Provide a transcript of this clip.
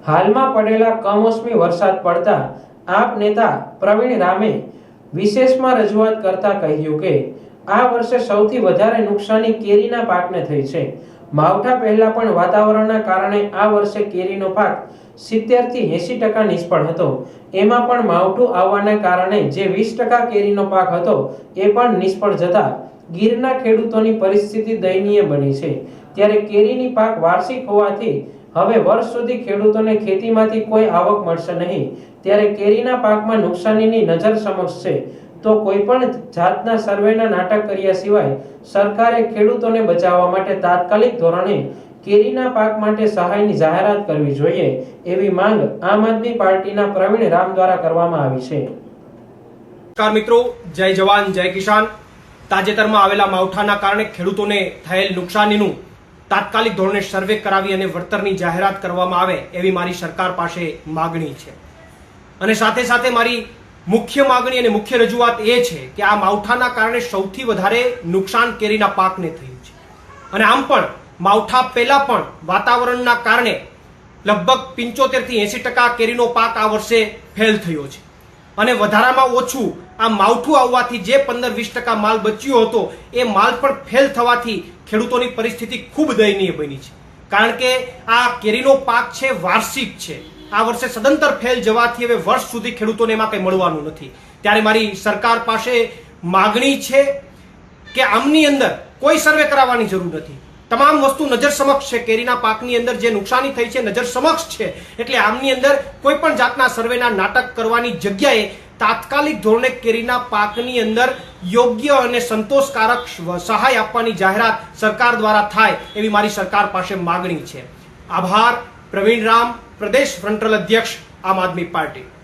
હાલમાં પડેલા કમોસમી વરસાદ પડતા આપ નેતા પ્રવીણ રામે વિશેષમાં રજૂઆત કરતા કહ્યું કે આ વર્ષે સૌથી વધારે નુકસાની કેરીના પાકને થઈ છે। માવઠા પહેલા પણ વાતાવરણના કારણે આ વર્ષે કેરીનો પાક 70 થી 80% નિષ્ફળ હતો। એમાં પણ માવઠું આવવાના કારણે જે 20% કેરીનો પાક હતો એ પણ નિષ્ફળ જતા ગીરના ખેડૂતોની પરિસ્થિતિ દયનીય બની છે। ત્યારે કેરીની પાક વાર્ષિક હોવાથી હવે વર્ષ સુધી ખેડૂતોને ખેતીમાંથી કોઈ આવક મળશે નહીં। ત્યારે કેરીના પાકમાં નુકસાનીની નજર સમક્ષ છે તો કોઈ પણ જાતના સર્વેના નાટક કર્યા સિવાય સરકારે ખેડૂતોને બચાવવા માટે તાત્કાલિક ધોરણે કેરીના પાક માટે સહાયની જાહેરાત કરવી જોઈએ એવી માંગ આમ આદમી પાર્ટીના પ્રવીણ રામ દ્વારા કરવામાં આવી છે। નમસ્કાર મિત્રો, જય જવાન જય કિસાન। તાજેતરમાં આવેલા માવઠાના કારણે ખેડૂતોને થયેલ નુકસાનીનું તાત્કાલિક ધોરણે સર્વે કરાવી અને વળતરની જાહેરાત કરવામાં આવે એવી મારી સરકાર પાસે માગણી છે। અને સાથે સાથે મારી મુખ્ય માગણી અને મુખ્ય રજૂઆત એ છે કે આ માવઠાના કારણે સૌથી વધારે નુકસાન કેરીના પાકને થયું છે અને આમ પણ માવઠા પહેલા પણ વાતાવરણના કારણે લગભગ 75 થી 80% કેરીનો પાક આ વર્ષે ફેલ થયો છે અને વધારામાં ઓછું આ માવઠું આવવાથી જે 15-20% માલ બચ્યો હતો એ માલ પણ ફેલ થવાથી ખેડૂતોની પરિસ્થિતિ ખૂબ દયનીય બની છે। કારણ કે આ કેરીનો પાક છે વાર્ષિક છે, આ વર્ષે સદંતર ફેલ જવાથી હવે વર્ષ સુધી ખેડૂતોને એમાં કંઈ મળવાનું નથી। ત્યારે મારી સરકાર પાસે માગણી છે કે આમની અંદર કોઈ સર્વે કરાવવાની જરૂર નથી, તમામ વસ્તુ નજર સમક્ષ છે। કેરીના પાકની અંદર જે નુકસાની થઈ છે નજર સમક્ષ છે, એટલે આમની અંદર કોઈ પણ જાતના સર્વેના નાટક કરવાની જગ્યાએ તાત્કાલિક ધોરણે કેરીના પાકની અંદર યોગ્ય અને સંતોષકારક સહાય આપવાની જાહેરાત સરકાર દ્વારા થાય એવી મારી સરકાર પાસે માગણી છે। આભાર। પ્રવીણ રામ, પ્રદેશ ફ્રન્ટલ અધ્યક્ષ, આમ આદમી પાર્ટી।